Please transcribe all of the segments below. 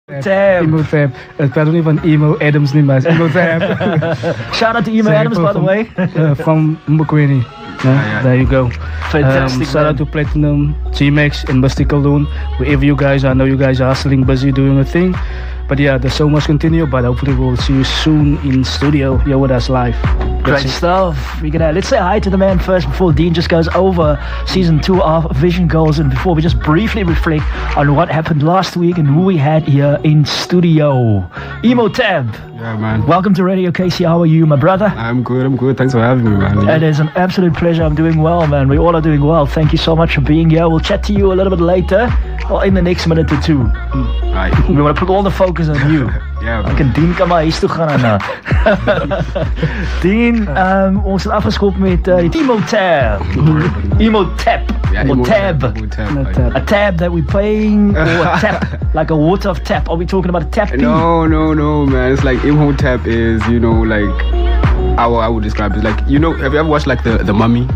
Eamhotep. Ik praat niet van Emo Adams niet, maar Eamhotep. Shout out to Emo Adams, by the way. From Mukweni. There you go. Fantastic. Shout out to Platinum, G-Max, and Mystical Loon. Wherever you guys are, I know you guys are hustling, busy doing a thing. But yeah, the show must continue, but hopefully we'll see you soon in studio here with us live. Great stuff. Let's say hi to the man first before Dean just goes over season 2 of Vision Goals, and before we just briefly reflect on what happened last week and who we had here in studio. Eamhotep. Yeah, man. Welcome to Radio KC. How are you, my brother? I'm good. Thanks for having me, man. It is an absolute pleasure. I'm doing well, man. We all are doing well. Thank you so much for being here. We'll chat to you a little bit later, or in the next minute or two. Right. We want to put all the focus on you. Ja, dan kan Dean kan maar huis toe gaan en Dean, ons het afgeskopt met Eamhotep. Eamhotep. A tab that we're playing, or a tap, like a water of tap. Are we talking about a tap? No, man. It's like Eamhotep is, like, how I would describe it. Like, have you ever watched like the Mummy?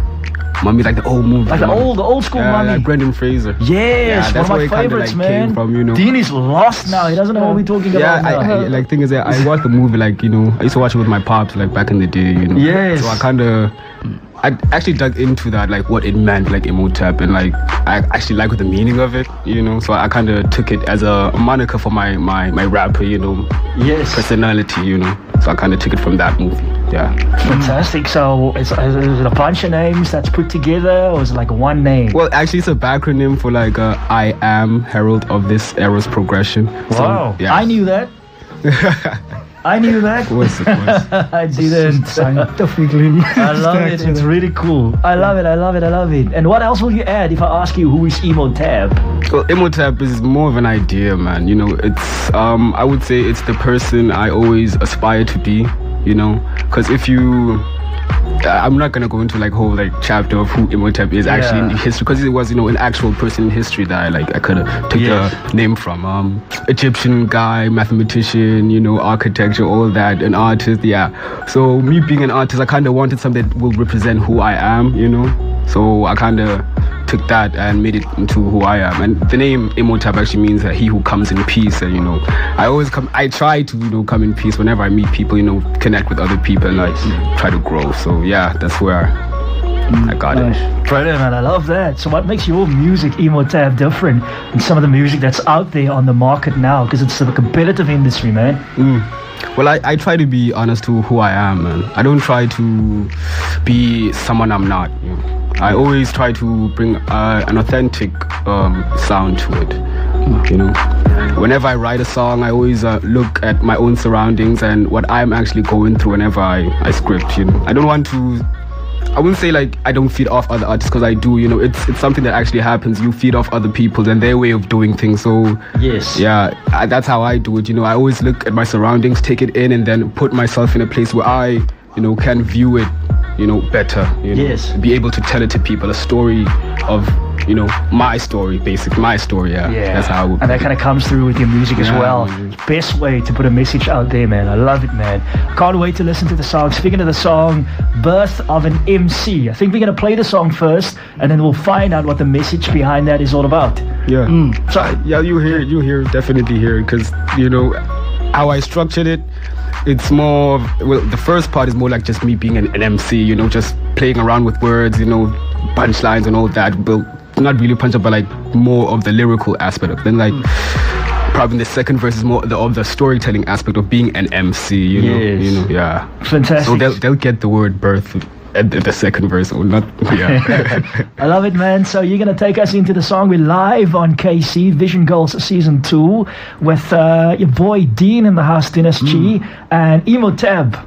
Mummy, like the old movie. Like the old school Mummy. Like Brendan Fraser. Yes, that's one of my favorites, man. From, Dean is lost now. He doesn't know what we're talking about now. Thing is that I watched the movie, like, I used to watch it with my pops, like, back in the day, Yes. So I actually dug into that, like, what it meant, like, Eamhotep, and, like, I actually like the meaning of it, So I kind of took it as a moniker for my rapper, Yes. personality, So I kind of took it from that movie. Yeah. Fantastic. So is it a bunch of names that's put together, or is it like one name? Well, actually, it's a backronym for like I am herald of this era's progression. Wow. So, yeah. I knew that. I knew that. Of course. I didn't. Scientifically. I love it. It's really cool. I love it. And what else will you add if I ask you who is Eamhotep? Well, Eamhotep is more of an idea, man. It's I would say it's the person I always aspire to be. Because if you I'm not gonna go into like whole like chapter of who Eamhotep is actually in history, because it was an actual person in history that I could have took the name from. Egyptian guy, mathematician, architecture, all that, an artist. So me being an artist, I kind of wanted something that will represent who I am. So I kind of took that and made it into who I am. And the name Eamhotep actually means he who comes in peace. And I try to come in peace whenever I meet people, connect with other people and like try to grow. So yeah, that's where I got it. Brilliant, man. I love that. So what makes your music, Eamhotep, different than some of the music that's out there on the market now? Because it's a competitive industry, man. Well, I try to be honest to who I am, man. I don't try to be someone I'm not. I always try to bring an authentic sound to it. Whenever I write a song, I always look at my own surroundings and what I'm actually going through whenever I script. I wouldn't say like I don't feed off other artists, because I do. It's something that actually happens. You feed off other people and their way of doing things. So yes, that's how I do it. I always look at my surroundings, take it in, and then put myself in a place where I can view it better, yes, be able to tell it to people, a story of my story, basically my story. That's how I would. And that kind of comes through with your music as well. Best way to put a message out there, man. I love it, man. Can't wait to listen to the song. Speaking of the song, Birth of an MC, I think we're gonna play the song first, and then we'll find out what the message behind that is all about. So you definitely hear it, because how I structured it. It's more the first part is more like just me being an MC, just playing around with words, punchlines and all that, but not really punch-up, but like more of the lyrical aspect of it. Then like probably the second verse is more of the storytelling aspect of being an MC, Fantastic. So they'll get the word birth at the second verse, or not. I love it, man. So you're gonna take us into the song. We're live on KC Vision Goals season 2 with your boy Dean in the house, Dennis G, and Eamhotep.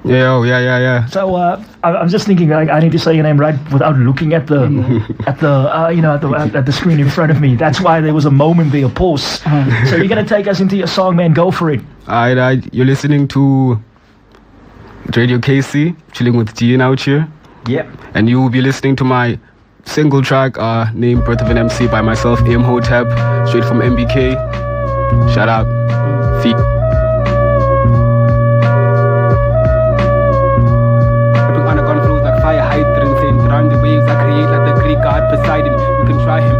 Yeah. So I'm just thinking, like, I need to say your name right without looking at the at the screen in front of me. That's why there was a moment there, a pause. So you're gonna take us into your song, man. Go for it. Alright. You're listening to Radio KC, chilling with Dean out here. Yep. And you will be listening to my single track named Birth of an MC by myself, Eamhotep, straight from MBK. Shout out. Feet. The waves I create like the Greek god Poseidon. You can try him,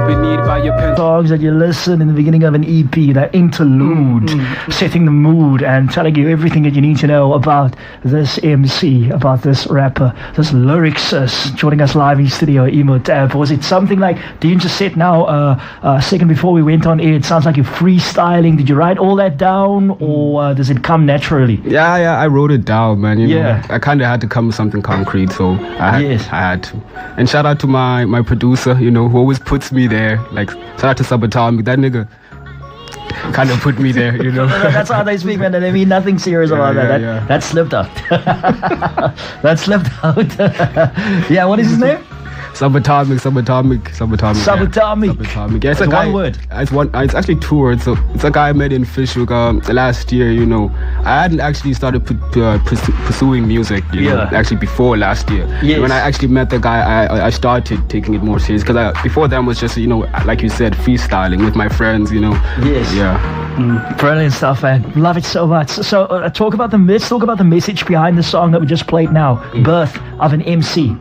accompanied by your pen. Songs that you listen in the beginning of an EP, that interlude, setting the mood and telling you everything that you need to know about this MC, about this rapper, this lyricist, joining us live in studio, Eamhotep. Was it something like, Dean just said now, a second before we went on air, it sounds like you're freestyling. Did you write all that down, or does it come naturally? Yeah, I wrote it down, man. You know, I kind of had to come with something concrete, so I had to. And shout out to my producer, you know, who always puts me there. Like, shout out to Sabatami, that nigga kind of put me there, you know. That's how they speak, man. They mean nothing serious about that. That slipped out. That slipped out. Yeah, what is his name? Subatomic. Yeah, it's a guy, one word. It's actually two words. So it's a guy I met in Fishhook last year. You know, I hadn't actually started pursuing music. You know, actually before last year. Yes. When I actually met the guy, I started taking it more serious, because before then was just, you know, like you said, freestyling with my friends. You know. Yes. Yeah. Brilliant stuff, man. Love it so much. So let's talk about the message behind the song that we just played now. Birth of an MC.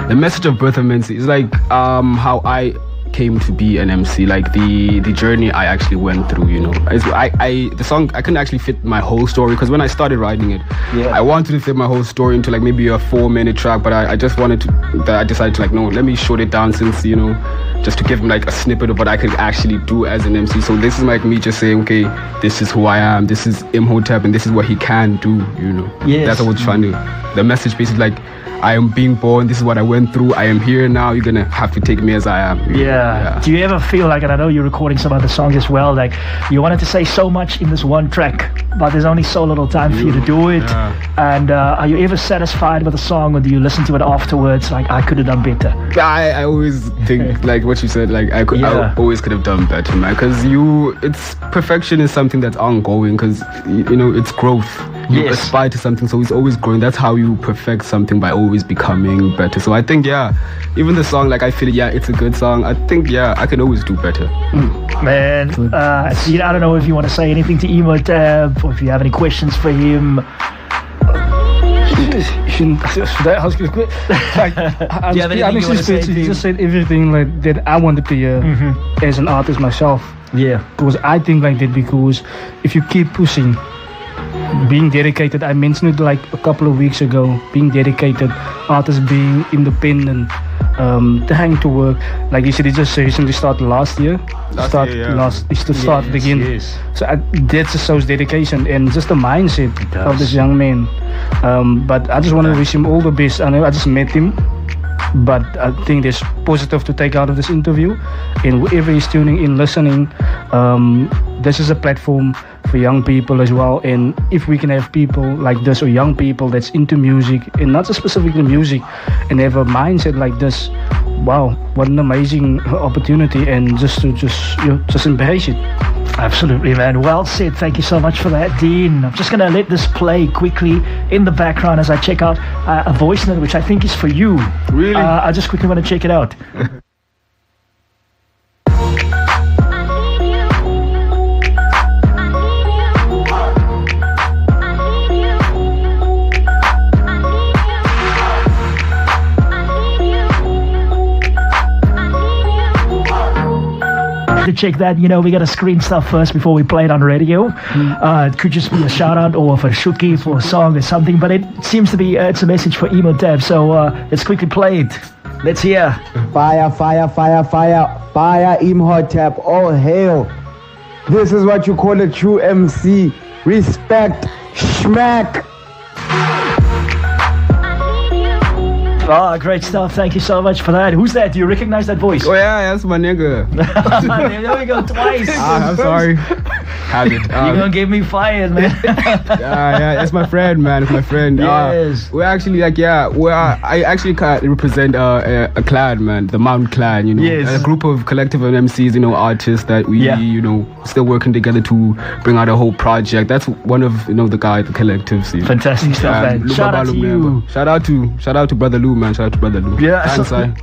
The message of Birth of an MC is like how I came to be an MC, like the journey I actually went through, you know. The song, I couldn't actually fit my whole story, because when I started writing it, I wanted to fit my whole story into like maybe a 4-minute track, but I just wanted to, I decided to like, no, let me short it down, since, you know, just to give them like a snippet of what I could actually do as an MC. So this is like me just saying, okay, this is who I am, this is Eamhotep, and this is what he can do, you know. That's what I was trying to, the message basically like, I am being born, this is what I went through, I am here now, you're gonna have to take me as I am. Yeah. Do you ever feel like, and I know you're recording some other songs as well, like you wanted to say so much in this one track, but there's only so little time for you to do it? And are you ever satisfied with a song, or do you listen to it afterwards like, I could have done better? I always think like what you said, like I always could have done better, man, because perfection is something that's ongoing, because you know, it's growth. You aspire to something, so it's always growing. That's how you perfect something, by always becoming better. So I think, even the song, like I feel, it's a good song. I think, I can always do better. Man, see, I don't know if you want to say anything to Eamhotep, or if you have any questions for him. He just said everything like that I wanted to hear as an artist myself. Because I think like that, because if you keep pushing, being dedicated, I mentioned it like a couple of weeks ago, being dedicated, artists being independent, hang to work. Like you said, it just recently started last year. Started again. So that just shows dedication and just the mindset of this young man. But I just want to wish him all the best. I know I just met him, but I think there's positive to take out of this interview. And whoever is tuning in, listening, this is a platform for young people as well. And if we can have people like this, or young people that's into music, and not just specifically music, and have a mindset like this, wow, what an amazing opportunity. And just embrace it. Absolutely, man. Well said. Thank you so much for that, Dean. I'm just going to let this play quickly in the background as I check out a voice note, which I think is for you. Really? I just quickly want to check it out. To check that, you know, we got to screen stuff first before we play it on radio. It could just be a shout out, or for Shuki for a song or something, but it seems to be it's a message for Eamhotep. So let's quickly play it. Let's hear. Fire, Eamhotep, all hail. This is what you call a true MC. Respect, schmack. Oh, great stuff. Thank you so much for that. Who's that? Do you recognize that voice? Oh, yeah, that's my nigga. There we go, twice. I'm sorry. Have it. You're going to get me fired, man. Yeah, that's my friend, man. It's my friend. Yes. We're actually like, I actually represent a clan, man. The Mountain Clan, you know. Yes. A group of collective of MCs, you know, artists that we, you know, still working together to bring out a whole project. That's one of, you know, the collectives. You know. Fantastic stuff, man. Shout out to you. Shout out to Brother Lou, man. Shout out to Brother Lou. Yeah,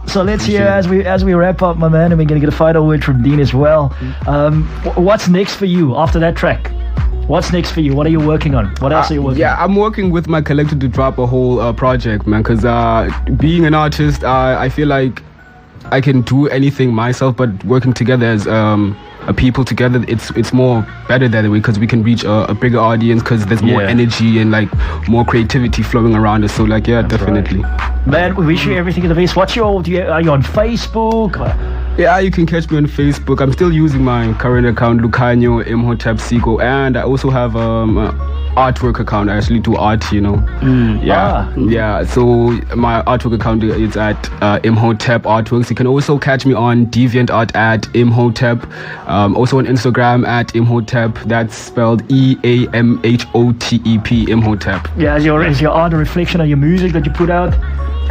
so let's hear as we wrap up, my man, and we're gonna get a final word from Dean as well. What's next for you after that track? What's next for you? What are you working on? What else are you working on? I'm working with my collective to drop a whole project, man, because being an artist, I feel like I can do anything myself, but working together as a people together, it's more better that way because we can reach a bigger audience because there's more energy and like more creativity flowing around us. So like, yeah, that's definitely. Right. Man, we wish you everything in the best. Are you on Facebook? Yeah, you can catch me on Facebook. I'm still using my current account, Khanyiso Eamhotep Siko, and I also have artwork account. I actually do art, you know. Yeah. So my artwork account is at Eamhotep Artworks. You can also catch me on DeviantArt at Eamhotep. Also on Instagram at Eamhotep. That's spelled EAMHOTEP. Eamhotep. Yeah, is your art a reflection of your music that you put out?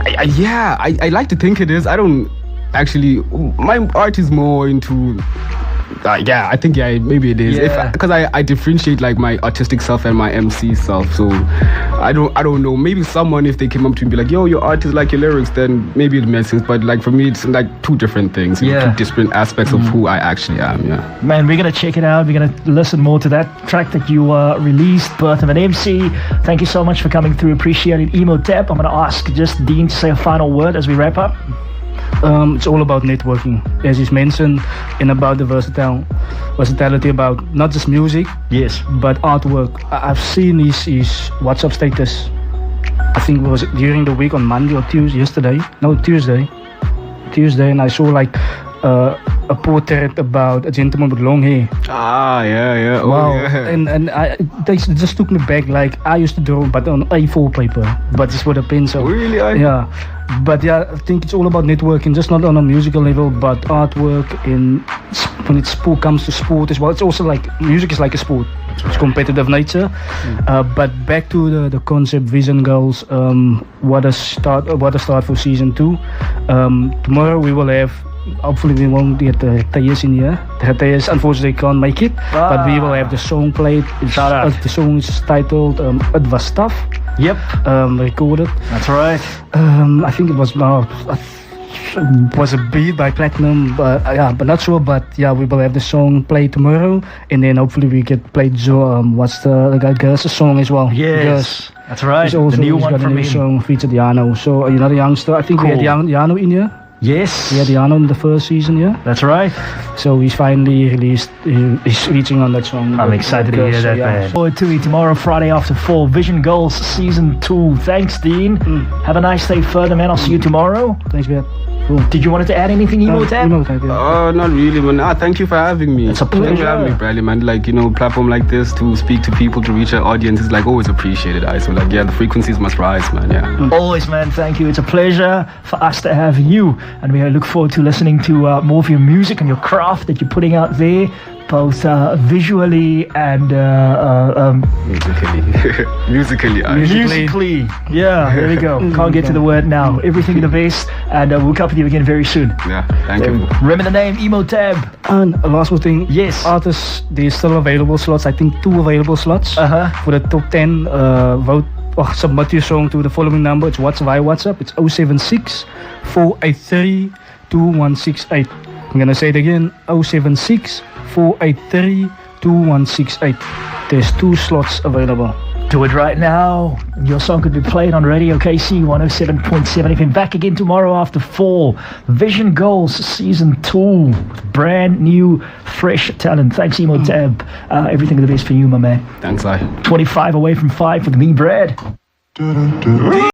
I like to think it is. I don't actually. My art is more into. I think maybe it is because I differentiate like my artistic self and my MC self, so I don't know, maybe someone if they came up to me and be like, yo, your art is like your lyrics, then maybe it makes sense, but like for me it's like two different things, two different aspects of who I actually am. Man, we're gonna check it out, we're gonna listen more to that track that you released, Birth of an MC. Thank you so much for coming through, appreciate it. Eamhotep, I'm gonna ask just Dean to say a final word as we wrap up. It's all about networking, as is mentioned, and about the versatility about not just music, but artwork. I've seen his WhatsApp status. I think it was during the week on Monday or Tuesday, and I saw like a portrait about a gentleman with long hair. Yeah. Wow. And they just took me back. Like I used to draw, but on A4 paper, but just with a pencil. Really? Yeah. But yeah, I think it's all about networking, just not on a musical level, but artwork. And when it comes to sport as well, it's also like music is like a sport. It's competitive nature. But back to the concept, vision goals. What a start for season 2. Tomorrow we will have. Hopefully we won't get the Thais in here. The Thais unfortunately can't make it, but we will have the song played. The song is titled "It Was Tough." Recorded. That's right. I think it was a beat by Platinum, but not sure. But yeah, we will have the song played tomorrow, and then hopefully we get played. What's the guy Girls' song as well? Yes, that's right. He's also, the new one got from a new song featured Yano. So you're not a youngster. I think we had Yano in here. Yes. We had Yano in the first season, That's right. So he's finally released, he's reaching on that song. I'm excited to hear that, man. Forward to it tomorrow, Friday after 4, Vision Goals Season 2. Thanks, Dean. Have a nice day further, man. I'll see you tomorrow. Thanks, man. Cool. Did you want to add anything, Eamhotep? Not really, man. Thank you for having me. It's a pleasure. Thank you for having me, Bradley, man. Like, platform like this to speak to people, to reach an audience is like always appreciated. So like, the frequencies must rise, man. Always, man. Thank you. It's a pleasure for us to have you, and we look forward to listening to more of your music and your craft that you're putting out there, both visually and musically. Yeah, there we go. Can't get to the word now. Everything the best, and we'll come with you again very soon. Yeah, thank you. Remember the name, Eamhotep. And last one thing. Yes. Artists, there's still available slots. I think 2 available slots for the top 10. Vote. Submit your song to the following number. It's via WhatsApp. It's 076 483 2168. I'm gonna say it again. 076 483 2168. There's 2 slots available. Do it right now. Your song could be played on Radio KC 107.7 FM. Back again tomorrow after 4. Vision Goals Season 2. Brand new, fresh talent. Thanks, Eamhotep. Everything the best for you, my man. Thanks, I. 25 away from 5 with me, Brad.